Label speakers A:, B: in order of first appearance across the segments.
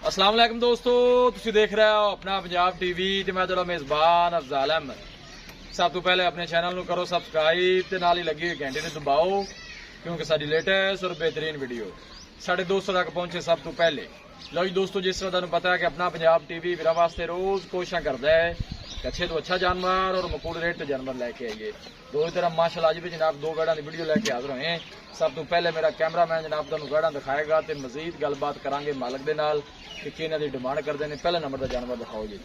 A: अस्सलाम वालेकुम दोस्तों, तुसी देख रहे हो अपना पंजाब टीवी ते मैं तेरा मेज़बान अफजाल अहमद। सब तो पहले अपने चैनल को करो सब्सक्राइब ते नाल ही लगी हुई घंटी नूं दबाओ क्योंकि साडी लेटेस्ट और बेहतरीन वीडियो साढ़े दोस्तों तक पहुंचे सब तो पहले। लो जी दोस्तों, जिस तरह तुहानूं पता है कि अपना पंजाब टीवी मेरा वास्ते रोज कोशिश करता है कि अच्छे तो अच्छा जानवर और मकूल रेट ते जानवर लैके आइए। दो तरह माशाल्लाह अज भी जनाब दो गढ़ा की वीडियो लैके हाजिर होए हैं। सब तो पहले मेरा कैमरामैन जनाब तुहानूं गढ़ा दिखाएगा तो मजीद गलबात करांगे मालक दे नाल कि इन्हां दी डिमांड करते हैं। पहले नंबर का जानवर दिखाओ जी।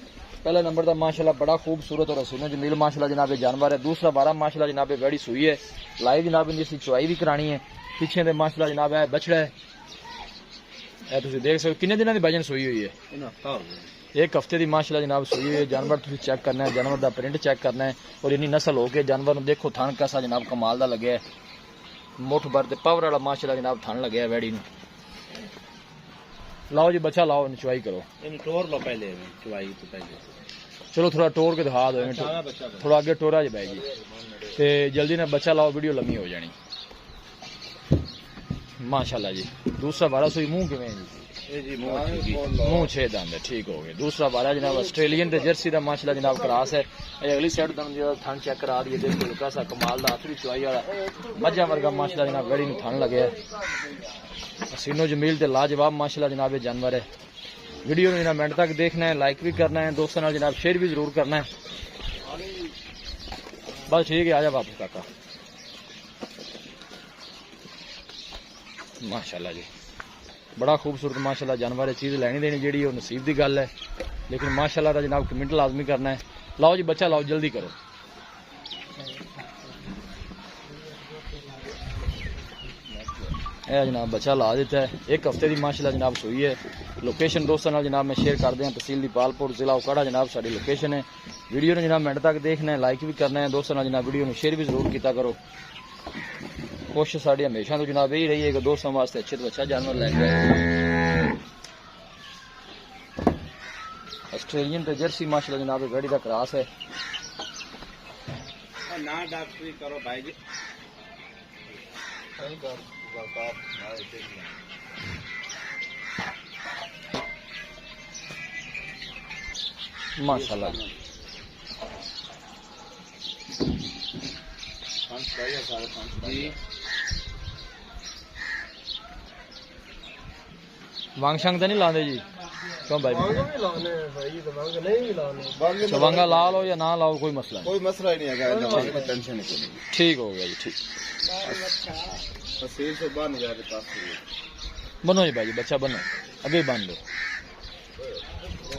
A: पहले नंबर का माशाल्लाह बड़ा खूबसूरत और हसीनो जमील माशाल्लाह जनाब जानवर है। दूसरा बारह माशाल्लाह जनाब बड़ी सुई है, लाइव जनाब इनकी चुआई भी करानी है। पीछे दे माशाल्लाह जनाब है बछड़ा है, तुम देख सकते किन्ने दिनों की वजन सुई हुई है। एक हफ्ते की माशाल्लाह जनाब सुई हुई है। जानवर तुम चेक करना है, जानवर का प्रिंट चेक करना है और इन्नी नस्ल हो के जानवर देखो थान कैसा जनाब कमाल का लगे है। मुठ भर ते पावर वाला माशाल्लाह जनाब थान लगे वैड़ी। लाओ जी बच्चा लाओ, चुवाई करो,
B: टोर लो पहले चुवाई तो पहले।
A: चलो थोड़ा टोर के दिखा दो, थोड़ा आगे टोरा ज बह जी ते जल्दी ना बच्चा लाओ, वीडियो लम्मी हो जानी माशाल्लाह जी। दूसरा बारह सुई मुंह किवें जी, मुंह 6 दंद है, ठीक हो गए। दूसरा बारह जनाब ऑस्ट्रेलियन ते जर्सी का माशाल्लाह जनाब क्रास है। अगली साइड थान चेक करा दिए, देखो कैसा कमाल का आखिरी चुवाई वाला मझा वर्गा माशाल्लाह जनाब गड़ी में थान लगे है। हसीनो जमील ते लाजवाब माशाल्लाह जनाब जानवर है। वीडियो में मिनट तक देखना है, लाइक भी करना है, दोस्तों नाल जनाब शेयर भी जरूर करना है। बस ठीक है, आजा वापस काका। माशाल्लाह जी बड़ा खूबसूरत माशाल्लाह जानवर है। चीज़ लैनी देनी जी नसीब की गल है, लेकिन माशाल्लाह का जनाब कमेंट लाजमी करना है। लाओ जी बच्चा लाओ, जल्दी करो। जनाब बच्चा ला दिता है, एक हफ्ते की माशाल्लाह जनाब सुई है। लोकेशन दोस्तों नाल जनाब मैं शेयर कर दें, तहसील दीपालपुर जिला उकाड़ा जनाब साड़ी लोकेशन है। वीडियो ने जनाब मिनट तक देखना है, लाइक भी करना है, दोस्तों नाल जनाब वीडियो में शेयर भी जरूर किया करो। कोशिश साड़ी हमेशा तो जनाब यही रही है कि दोस्तों वास्ते अच्छे तो अच्छा जानवर लैके आए। ऑस्ट्रेलियन ते जर्सी माशाल्लाह जनाब गाड़ी का क्रास है।
B: ना डॉक्टरी करो भाई जी,
A: माशाल्लाह
B: जी।
A: वांग शंग तो नहीं लाते जी? क्यों भाई वांगा ला लो या ना लाओ, कोई मसला नहीं,
B: कोई मसला ही नहीं है, टेंशन नहीं।
A: ठीक हो गया जी, ठीक।
B: तहसील से बाहर नहीं जा रहे पास
A: बनो जी भाई जी, बच्चा बनो, अगे बन लो।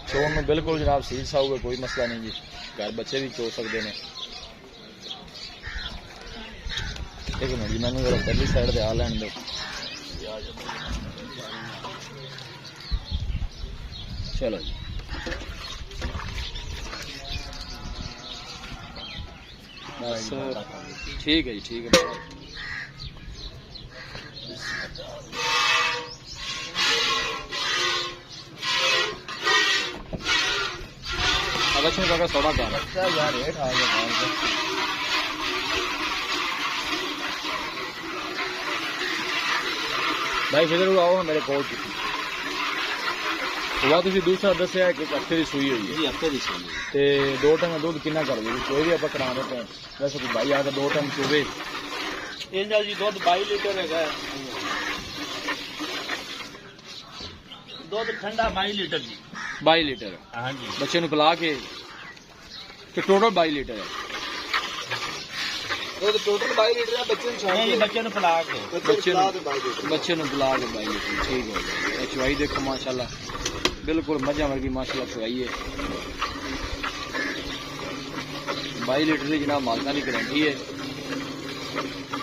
A: चोन में बिल्कुल जनाब सील सा होगा, कोई मसला नहीं जी। घर बच्चे भी चो सकते हैं। एक मिनट जी, मैंने जरा पहली साइड से आ लैन दो। चलो जी ठीक है जी, ठीक है। अब अच्छा सौदा कर यार, रेट आ गया भाई, फिर आओ मेरे कोल। हुआ तुम दूसरा दसिया कि हफ्ते की सुई हुई है,
B: हफ्ते की सुई
A: ते 2 टाइम दूध कितना कर देगी? कोई भी आप करा देते हैं वैसे कोई भाई आकर 2 टाइम चुवे
B: जी। दूध 22 लीटर है, दूध ठंडा 22 लीटर जी।
A: 22 लीटर?
B: हाँ जी।
A: बच्चे ਨੂੰ पिला के टोटल 22 लीटर है?
B: टोटल 22 लीटर है, बच्चे बच्चे पिला के
A: बच्चे पिला के 22 लीटर, ठीक हो गया। चुवाई देखो माशाल्लाह बिल्कुल मजा वर्गी माशाल्लाह चुवाई है। 22 लीटर की जनाब मालका की गारंटी है।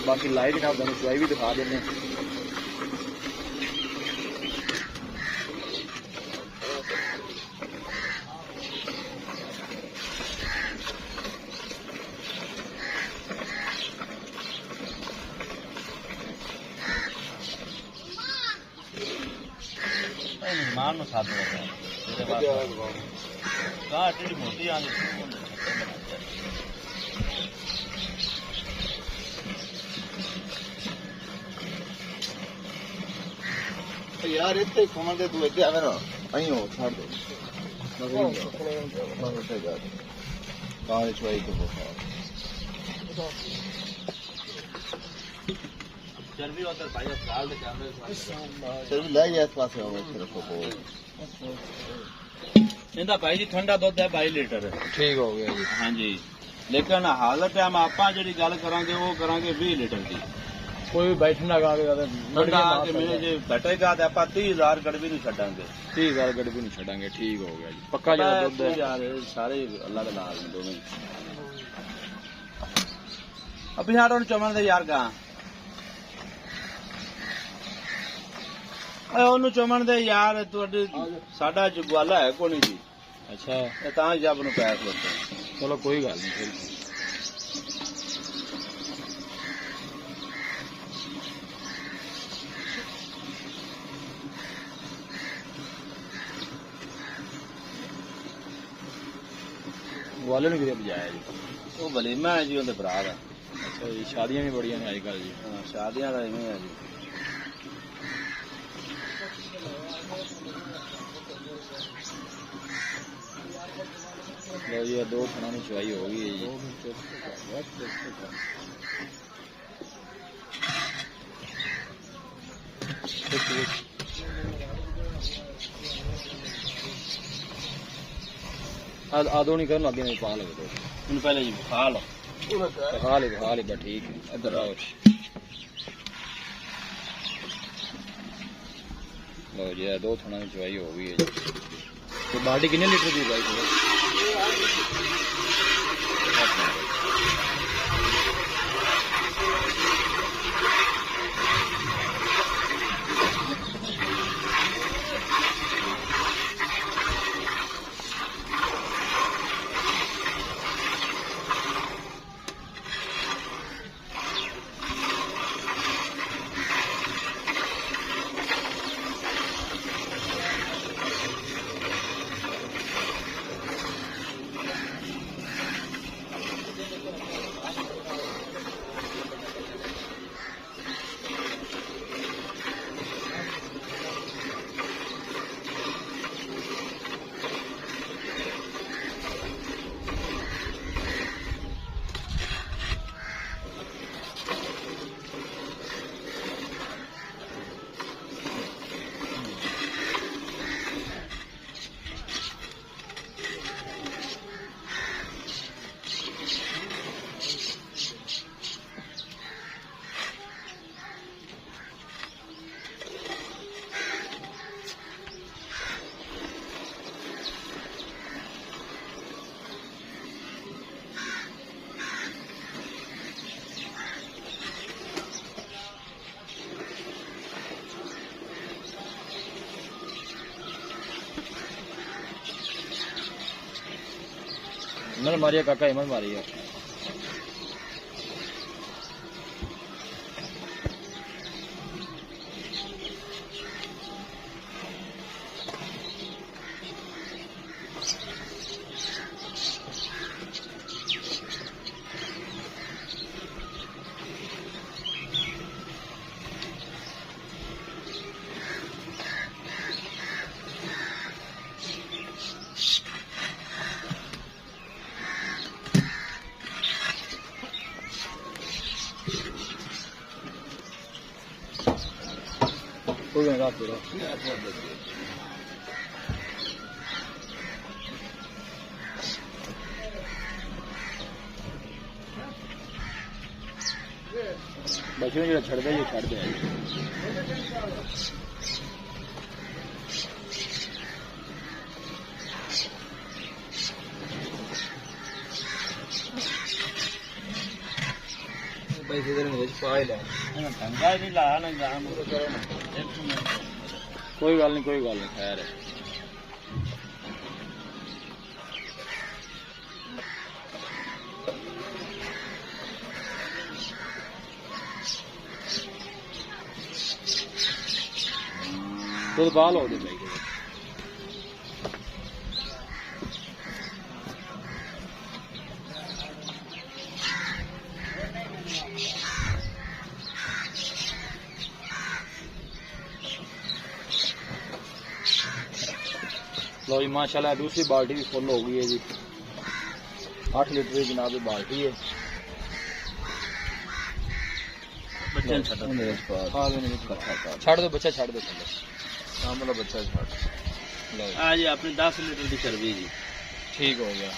A: बाकी लाइव जनाब तुम चुवाई भी दिखा देने।
B: मान साथ मोटी आने यार इतने कमल दे तू इतने आवे ना
C: અહીં હો છાડ દો કાંઈ ચવાઈ તો
B: चर्बी होता है भाई अब डाल दे कैमरे
C: चल ले जा इस पास आओ तेरे को
B: इंदा भाई जी ठंडा दुध है 22 लीटर
A: ठीक हो गया जी।
B: हाँ जी लेकिन हालत टाइम आप जी गल करांगे वो करांगे 20 लीटर की
A: कोई भी बैठना गा के
B: ठंडा के मेरे जे बैठेगा तो आप 30,000 गड़बी नहीं छड़ांगे
A: 30,000 गड्डी भी नहीं छड़ांगे। ठीक हो गया जी। पक्का जो दुध है
B: यार सारे अल्लाह के नाल हैं दोनों अभी हाड़ चमन दे यार गा ਉਹਨੂੰ ਚਮਣ ਦੇ ਯਾਰ ਤੁਹਾਡੇ ਸਾਡਾ ਜਗਵਾਲਾ ਹੈ ਕੋਈ ਨਹੀਂ ਜੀ।
A: अच्छा
B: ਇਹ ਤਾਂ ਜੱਬ ਨੂੰ ਪੈਸ ਦਿੱਤੇ
A: चलो कोई गल नहीं फिर ग्वाले ने कितने बजाया जी।
B: ਉਹ ਵਲੀਮਾ ਹੈ ਜੀ ਉਹਦੇ ਭਰਾ ਦਾ
A: अच्छा जी शादियां भी बड़ियां ने आजकल जी।
B: ਹਾਂ, ਸ਼ਾਦੀਆਂ ਦਾ ਇਵੇਂ ਹੈ ਜੀ
A: लो जी 2 थना की चवाई हो गई है जी। आदो नहीं करना आगे नहीं पा लगे तो
B: ਹੁਣ ਪਹਿਲੇ ਜੀ ਖਾ ਲਓ
A: खा ले बस ठीक है। इधर आओ लो जी 2 थना की चवाई हो गई है जी। तो बाल्टी कितने लीटर की भाई? इमन मारिया काका इमन मारी है। कोई नहीं पूरा बच्चों जो छड़ दे ये छड़ दे पैसे इधर में पाए ले
B: धंधा नहीं ला ना जाम
A: कोई गल नहीं खैर है। तो बाल हो गए भाई लो जी माशाल्लाह दूसरी बाल्टी भी फुल हो गई है जी। 8 लीटर की जनाब ये बाल्टी है।
B: बच्चे छड्डो
A: छड़ दो बच्चा छड़ दो थल्ले।
C: सामने बच्चा छाड़
A: लो जी,
B: हाँ जी अपनी 10 लीटर की चर्बी जी।
A: ठीक हो गया।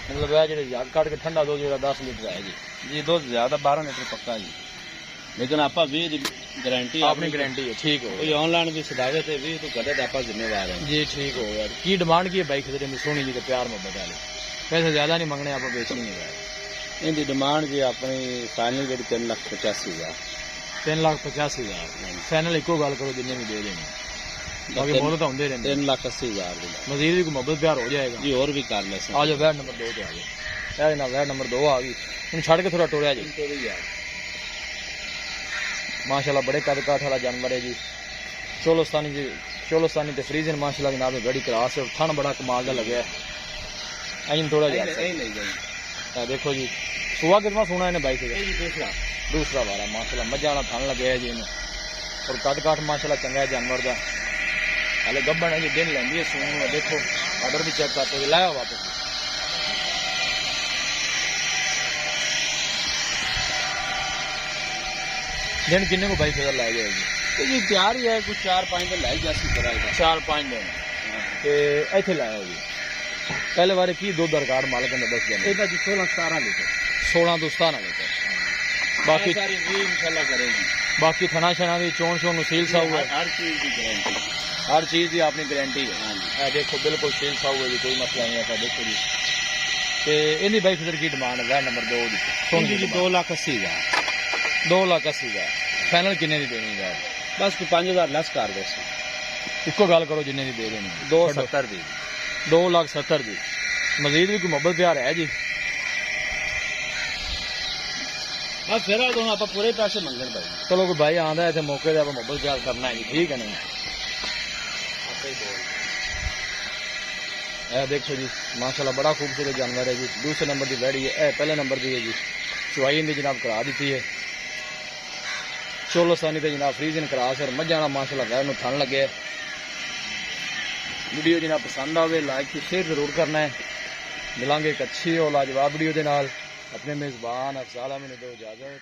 A: मतलब है जेडे जग काट के ठंडा दूध जेड़ा 10 लीटर है जी।
B: जी दूध ज्यादा 12 लीटर पक्का जी, लेकिन आपा 20 की गारंटी
A: अपनी गारंटी है। ठीक हो
B: कोई
A: गया
B: ऑनलाइन भी सदावे ते 20 तो कदे आपा जिम्मेवार है
A: जी। ठीक हो गया। की डिमांड की है बाइक खरीदने में सोनी जी के प्यार मोहब्बत वाले? पैसे ज्यादा नहीं मंगने, आप बेचनी है यार।
B: इनकी डिमांड जी अपनी फाइनल जी 3,85,000।
A: 3,85,000 फाइनल एको गल करो जिन्ने भी दे देने, बाकी मोल तो होंगे रहते।
B: 3,80,000 दी
A: मजीद भी कोई मोहब्बत प्यार हो जाएगा
B: जी, और भी कर ले
A: आ जाओ। वैट नंबर 2 पे आ जाओ। ना वैट नंबर 2 आ गई, इन छड़ के थोड़ा टोरिया जी। माशाल्लाह बड़े कद काठ वाला जानवर है जी। चोलोस्तानी जी, चोलोस्तानी ते फ्रीजन माशाल्लाह जनाब बड़ी क्लास है। थन बड़ा कमाल का लगे है। अइन थोड़ा जा देखो जी सुआ कितना सोना है बाइक से। दूसरा वाला माशाल्लाह मजा वाला थन लगे है जी इन्हें। और कद काठ माशाल्लाह चंगा है जानवर का। हाले गब्बन है जी, दिन लेंदी है सून में। देखो ऑर्डर भी चेक करते हुए लाया वापस। दिन किन्ने को बाइक हजार लाई जाएगी
B: जी? तैयार ही है, कुछ 4-5 दिन लाई जासी तरह
A: 4-5 दिन ते इथे लाया जी। पहले बारे की दूध का रिकॉर्ड मालिक ने दस दिन
B: ਇਹਦਾ ਜੀ 16-17 लीटर
A: 16 ਤੋਂ 17 लीटर। बाकी
B: सारी भी इंशाल्लाह करेगी।
A: बाकी थना शना भी चोन शोन सील सा हुआ है।
B: हर चीज की गारंटी।
A: हर चीज की अपनी गारंटी है।
B: हाँ जी।
A: देखो बिल्कुल सील सा हुआ जी, कोई मसला नहीं है। देखो जी ते इन्दी बाइक फिर की डिमांड है नंबर 2 दी?
B: सोनी जी 2,80,000।
A: 2,80,000 फाइनल किन्ने दी देनी यार?
B: बस कोई 5,000 लेस कर दो।
A: इको गल करो जिन्ने दी दे देनी।
B: 2,70 दी।
A: 2,70,000 दी। मजीद भी कोई मोहब्बत प्यार है जी?
B: बस फिर तो आप पूरे पैसे मंगन भाई।
A: चलो कोई भाई आंदा है मौके पे मोहब्बत प्यार करना है जी, ठीक है नहीं? देखो जी माशाल्लाह बड़ा खूबसूरत जानवर है जी। दूसरे नंबर की बैड़ी है, पहले नंबर की है जी। चुवाई इनकी जनाब करा दी है। चोलोस्तानी ते जनाब फ्रीजन क्रास और मझा माशाल्लाह वैर थन लगे। वीडियो जनाब पसंद आवे लाइक तो शेयर जरूर करना है। मिलांगे एक अच्छी और लाजवाब वीडियो के नाल। अपने मेजबान अफजाल अहमद ने दो इजाजत।